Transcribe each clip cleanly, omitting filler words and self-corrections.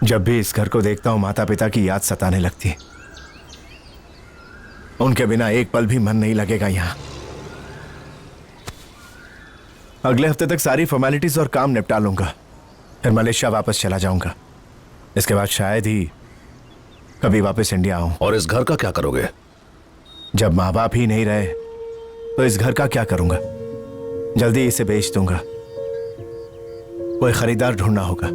जब भी इस घर को देखता हूं माता पिता की याद सताने लगती है। उनके बिना एक पल भी मन नहीं लगेगा यहाँ। अगले हफ्ते तक सारी फॉर्मेलिटीज और काम निपटा लूंगा, फिर मलेशिया वापस चला जाऊंगा। इसके बाद शायद ही कभी वापस इंडिया आऊं। और इस घर का क्या करोगे? जब माँ बाप ही नहीं रहे तो इस घर का क्या करूंगा? जल्दी इसे बेच दूंगा, कोई खरीदार ढूंढना होगा।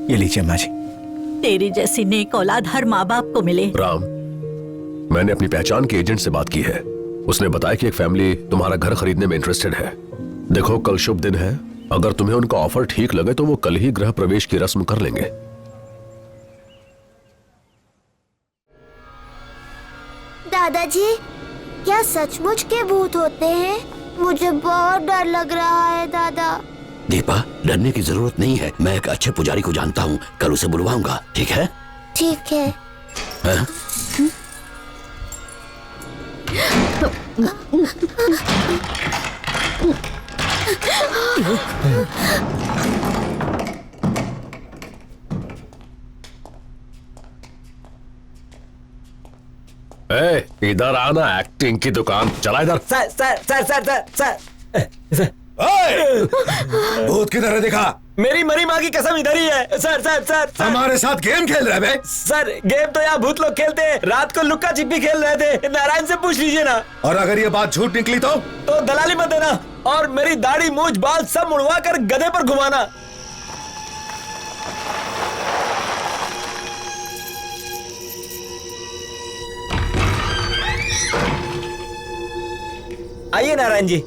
ये लीजिए माँ जी। तेरी जैसी नेक औलाद हर माँ बाप को मिले। राम, मैंने अपनी पहचान के एजेंट से बात की है। उसने बताया कि एक फैमिली तुम्हारा घर खरीदने में इंटरेस्टेड है। देखो, कल शुभ दिन है, अगर तुम्हें उनका ऑफर ठीक लगे तो वो कल ही गृह प्रवेश की रस्म कर लेंगे। दादाजी, क्या सचमुच के भूत होते हैं? मुझे बहुत डर लग रहा है दादा। दीपा, डरने की जरूरत नहीं है। मैं एक अच्छे पुजारी को जानता हूँ, कल उसे बुलवाऊंगा। ठीक है? ठीक है। हाँ? इधर आना, एक्टिंग की दुकान। चला इधर। Sir sir sir sir sir sir भूत किधर है? दिखा। मेरी मरी माँ की कसम इधर ही है। सर सर सर सर हमारे साथ गेम खेल रहे बे? सर, गेम तो यहाँ भूत लोग खेलते हैं। रात को लुक्का छिपी खेल रहे थे। नारायण से पूछ लीजिए ना। और अगर ये बात झूठ निकली तो दलाली मत देना और मेरी दाढ़ी मूछ बाल सब मुड़वा कर गधे पर घुमाना। आइए नारायण जी।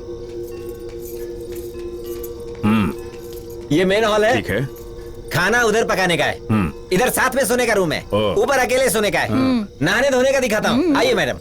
ये मेन हॉल है। ठीक है। खाना उधर पकाने का है। इधर साथ में सोने का रूम है। ऊपर अकेले सोने का है। नहाने धोने का दिखाता हूँ। आइए मैडम।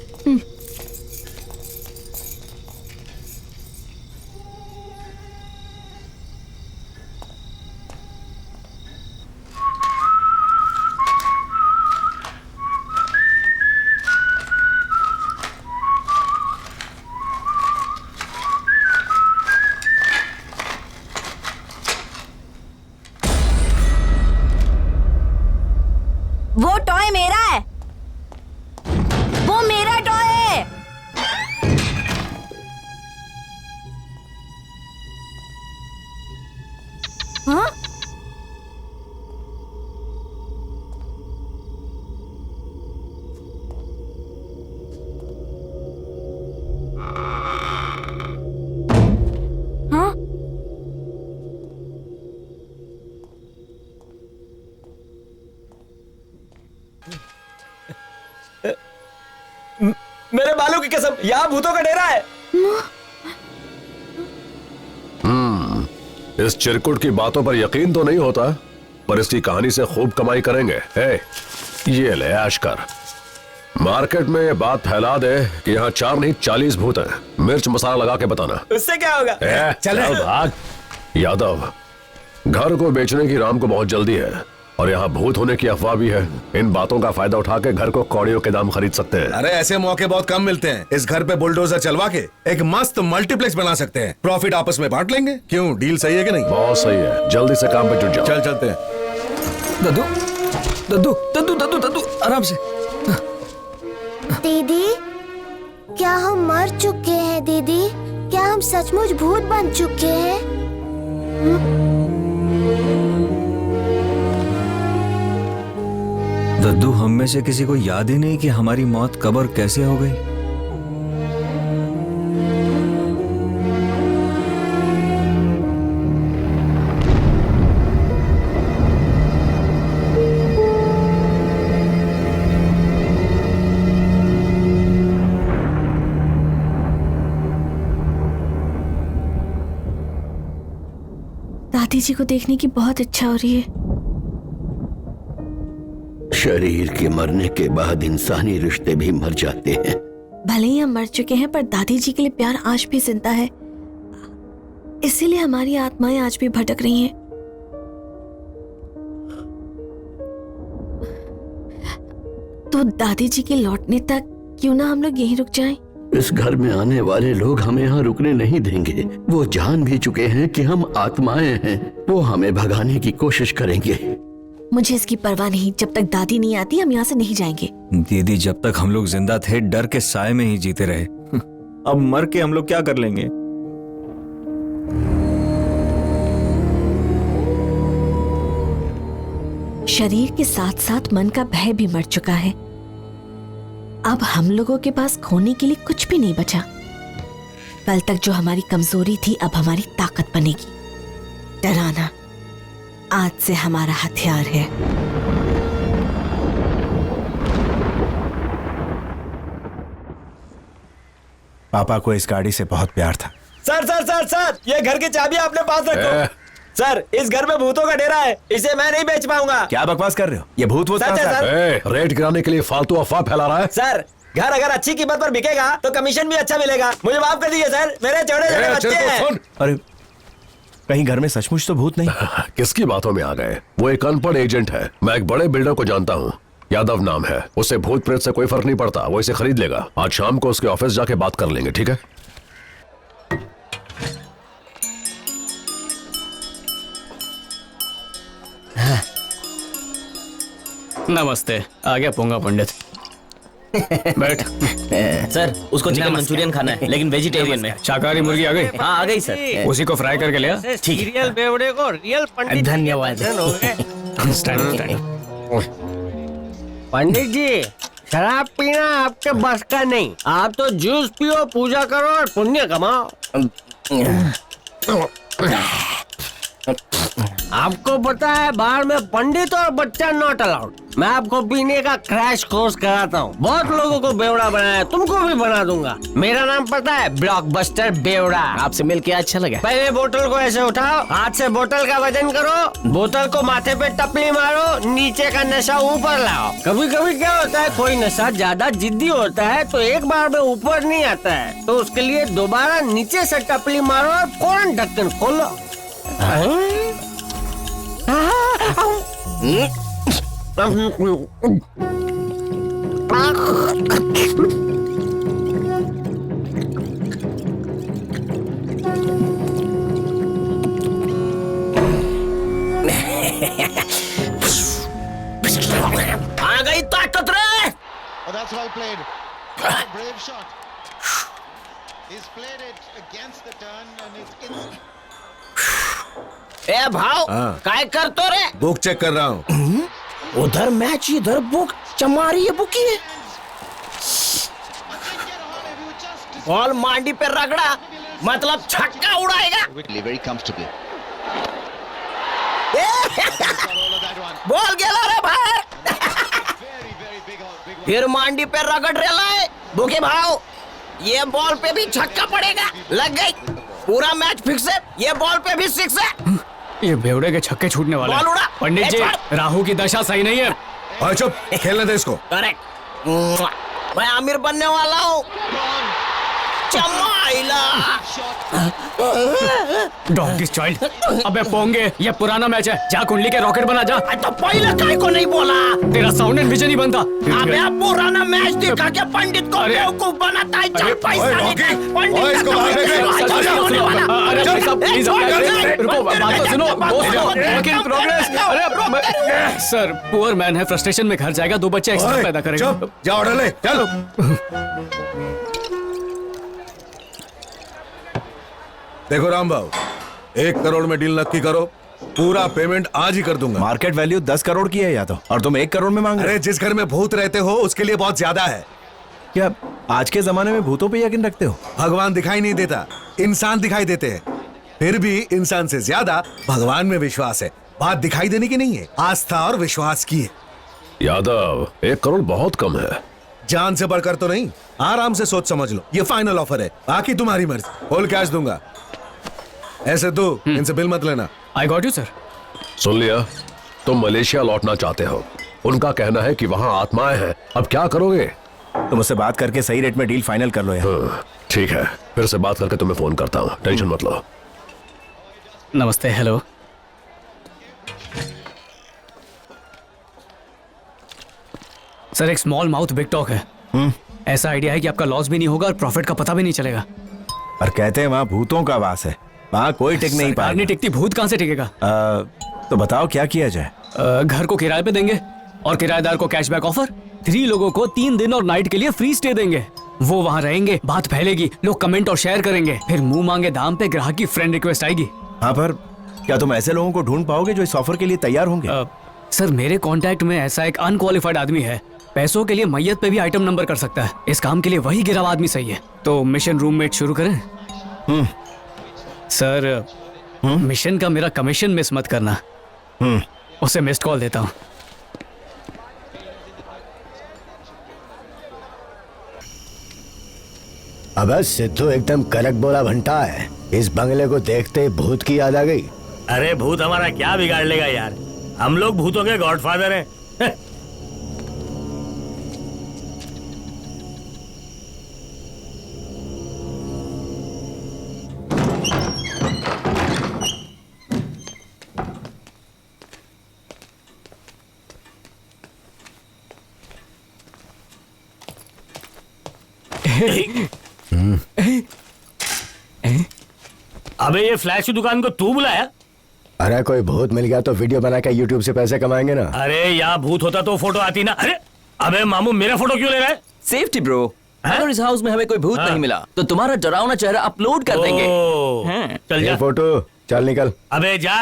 वो टॉय मेरा है, वो मेरा टॉय है। हाँ? हाँ? मेरे बालों की कसम, यहाँ भूतों का डेरा है। इस चिरकुट की बातों पर यकीन तो नहीं होता, पर इसकी कहानी से खूब कमाई करेंगे। ये ले ऐश कर। मार्केट में ये बात फैला दे कि यहाँ 4 नहीं 40 भूत हैं। मिर्च मसाला लगा के बताना। उससे क्या होगा? चल भाग। यादव, घर को बेचने की राम को बहुत जल्दी है और यहाँ भूत होने की अफवाह भी है। इन बातों का फायदा उठा के घर को कौड़ियों के दाम खरीद सकते हैं। अरे ऐसे मौके बहुत कम मिलते हैं। इस घर पे बुलडोजर चलवा के एक मस्त मल्टीप्लेक्स बना सकते हैं। प्रॉफिट आपस में बांट लेंगे। क्यों, डील सही है कि नहीं? बहुत सही है, जल्दी से काम पे जुट जाओ। चल चलते हैं। दद्दू दद्दू दद्दू दद्दू दद्दू आराम से। दीदी, क्या हम मर चुके हैं? दीदी, क्या हम सचमुच भूत बन चुके हैं? दद्दू, हम में से किसी को याद ही नहीं कि हमारी मौत कब और कैसे हो गई। दादी जी को देखने की बहुत इच्छा हो रही है। शरीर के मरने के बाद इंसानी रिश्ते भी मर जाते हैं। भले ही हम मर चुके हैं, पर दादी जी के लिए प्यार आज भी जिंदा है। इसीलिए हमारी आत्माएं आज भी भटक रही हैं। तो दादी जी के लौटने तक क्यों ना हम लोग यहीं रुक जाएं? इस घर में आने वाले लोग हमें यहाँ रुकने नहीं देंगे। वो जान भी चुके हैं कि हम आत्माएं हैं। वो हमें भगाने की कोशिश करेंगे। मुझे इसकी परवाह नहीं, जब तक दादी नहीं आती हम यहाँ से नहीं जाएंगे। दीदी, जब तक हम लोग जिंदा थे डर के साए में ही जीते रहे। अब मर के हम लोग क्या कर लेंगे? शरीर के साथ साथ मन का भय भी मर चुका है। अब हम लोगों के पास खोने के लिए कुछ भी नहीं बचा। कल तक जो हमारी कमजोरी थी अब हमारी ताकत बनेगी। डराना आज से हमारा हथियार है। पापा को इस गाड़ी से बहुत प्यार था। सर सर सर सर, ये घर की चाबी अपने पास रखो। सर, इस घर में भूतों का डेरा है, इसे मैं नहीं बेच पाऊंगा। क्या बकवास कर रहे हो? ये भूत सच है सर। रेट गिराने के लिए फालतू अफवाह फैला रहा है। सर, घर अगर अच्छी कीमत पर बिकेगा तो कमीशन भी अच्छा मिलेगा। मुझे माफ कर दीजिए सर, मेरे छोटे छोटे बच्चे हैं। अरे कहीं घर में सचमुच तो भूत नहीं? किसकी बातों में आ गए? वो एक अनपढ़ एजेंट है। मैं एक बड़े बिल्डर को जानता हूँ, यादव नाम है। उससे भूत प्रेत से कोई फर्क नहीं पड़ता, वो इसे खरीद लेगा। आज शाम को उसके ऑफिस जाके बात कर लेंगे, ठीक है? नमस्ते। आ गया पोंगा पंडित। बैठ। सर, उसको चिकन मंचूरियन खाना है, लेकिन वेजिटेरियन में। शाकाहारी मुर्गी आ गई? हाँ, आ गई सर। उसी को फ्राई करके लिया। ठीक है। रियल बेवड़े को रियल पंडित। धन्यवाद। पंडित जी, शराब पीना आपके बस का नहीं। आप तो जूस पियो, पूजा करो और पुण्य कमाओ। आपको पता है बाहर में पंडित और बच्चा नॉट अलाउड। मैं आपको पीने का क्रैश कोर्स कराता हूँ। बहुत लोगों को बेवड़ा बनाया, तुमको भी बना दूंगा। मेरा नाम पता है, ब्लॉकबस्टर बेवड़ा। आपसे मिलके अच्छा लगा। पहले बोतल को ऐसे उठाओ, हाथ से बोतल का वजन करो, बोतल को माथे पे टपली मारो, नीचे का नशा ऊपर लाओ। कभी कभी क्या होता है, कोई नशा ज्यादा जिद्दी होता है तो एक बार में ऊपर नहीं आता है, तो उसके लिए दोबारा नीचे से टपली मारो और फौरन ढक्कन खोलो। आ गई ताकत रे। That's well played. Brave shot. He's played it against the turn and it's ए भाव, काय कर तो रे? बुक चेक कर रहा हूँ। उधर मैच, इधर बुक। चमारी ये बुकी है। बॉल मांडी पे रगड़ा, मतलब छक्का उड़ाएगा। very comfortably. बॉल गेला रे भाई। फिर मांडी पे रगड़ रेला है। बुके भाव, ये बॉल पे भी छक्का पड़ेगा। लग गई। पूरा मैच फिक्स है। ये बॉल पे भी सिक्स है। ये बेवड़े के छक्के छूटने वाले बॉल उड़ा। पंडित जी, राहु की दशा सही नहीं है। और चुप, खेलने दे इसको। करेक्ट। मैं आमिर बनने वाला हूँ। चमाइला। Doggy child. अबे पोंगे, ये पुराना मैच है। जा कुंडली के रॉकेट बना जा। तो पहले काय को नहीं बोला? तेरा साउंड एंड विजन ही बनता। अबे पुराना मैच दिखा के पंडित को बेवकूफ बनाता है। चल पैसा निकाल। पंडित का अरे भाई साहब प्लीज रुको, बात तो सुनो। Work in progress. अरे सर, पुअर मैन है, फ्रस्ट्रेशन में घर जाएगा, 2 बच्चे एक्स्ट्रा पैदा करेगा। चुप, जा ऑर्डर ले, चल। देखो राम बाबू, 1 करोड़ में डील नक्की करो। पूरा पेमेंट आज ही कर दूंगा। मार्केट वैल्यू 10 करोड़ की है या तो, और तुम 1 करोड़ में मांग रहे हो। अरे जिस घर में भूत रहते हो उसके लिए बहुत ज्यादा है। क्या आज के जमाने में भूतों पे यकीन रखते हो? भगवान दिखाई नहीं देता, इंसान दिखाई देते हैं। फिर भी इंसान से ज्यादा भगवान में विश्वास है। बात दिखाई देने की नहीं है, आस्था और विश्वास की है। यादव, 1 करोड़ बहुत कम है। जान से बढ़कर तो नहीं, आराम से सोच समझ लो। ये फाइनल ऑफर है, बाकी तुम्हारी मर्जी। होल कैश दूंगा। ऐसे तो इनसे बिल मत लेना। I got you sir. सुन लिया, तुम मलेशिया लौटना चाहते हो। उनका कहना है कि वहाँ आत्माएं हैं। अब क्या करोगे? तुम उससे बात करके सही रेट में डील फाइनल कर लो यार। ठीक है, फिर से बात करके तुम्हें फोन करता हूँ, टेंशन मत लो। नमस्ते। हेलो। सर, एक स्मॉल माउथ बिग टॉक है। ऐसा आइडिया है कि आपका लॉस भी नहीं होगा और प्रॉफिट का पता भी नहीं चलेगा। और कहते हैं वहाँ भूतों का वास है, वहाँ कोई टिक नहीं सरकार नहीं पाएगा। टिकती, भूत कहाँ से टिकेगा? तो बताओ क्या किया जाए? घर को किराए पे देंगे और किराएदार को कैशबैक ऑफर। 3 लोगों को 3 दिन और नाइट के लिए फ्री स्टे देंगे। वो वहाँ रहेंगे, बात फैलेगी, लोग कमेंट और शेयर करेंगे, फिर मुंह मांगे दाम पे ग्राहक की फ्रेंड रिक्वेस्ट आएगी। हाँ, पर क्या तुम ऐसे लोगों को ढूंढ पाओगे जो इस ऑफर के लिए तैयार होंगे? सर, मेरे कांटेक्ट में ऐसा एक अनक्वालिफाइड आदमी है, पैसों के लिए मैयत पे भी आइटम नंबर कर सकता है। इस काम के लिए वही गिरा हुआ आदमी सही है। तो मिशन रूममेट शुरू करें? सर, मिशन का मेरा कमीशन मिस मत करना। उसे मिस्ड कॉल देता हूँ। अबे सिद्धू एकदम करेक्ट बोला भंटा है। इस बंगले को देखते ही भूत की याद आ गई। अरे भूत हमारा क्या बिगाड़ लेगा यार, हम लोग भूतों के गॉडफादर हैं। अबे ये फ्लैश की दुकान को तू बुलाया? अरे कोई भूत मिल गया तो वीडियो बना के यूट्यूब से पैसे कमाएंगे ना। अरे यहाँ भूत होता तो फोटो आती ना। अरे अबे मामू मेरा फोटो क्यों ले रहा है? सेफ्टी ब्रो, अगर इस हाउस में हमें कोई भूत नहीं मिला तो तुम्हारा डरावना चेहरा अपलोड कर देंगे। चल ये जा। फोटो चल निकल। अबे जा।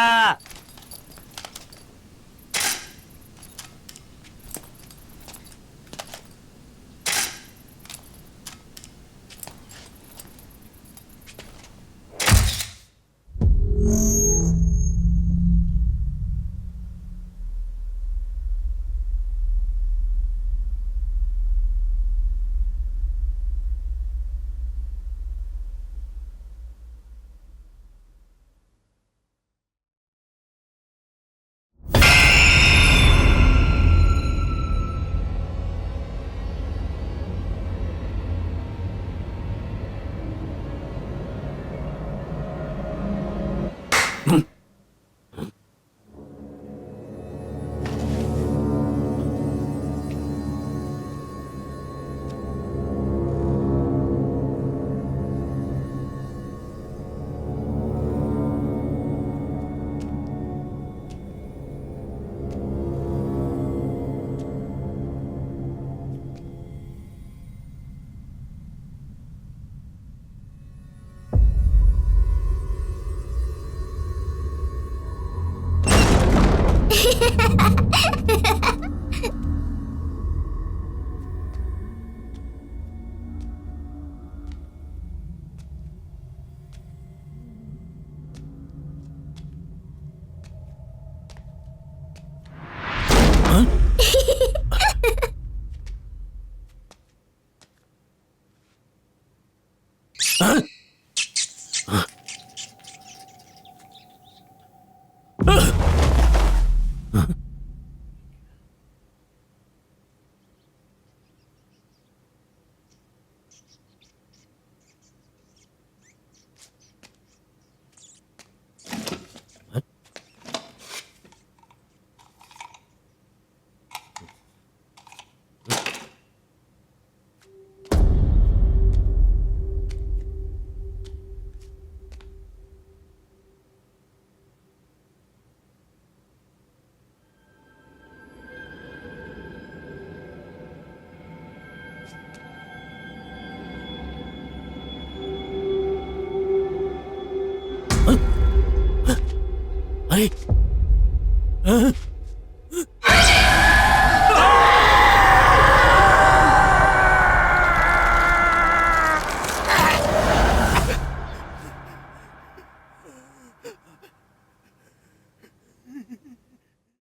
अरे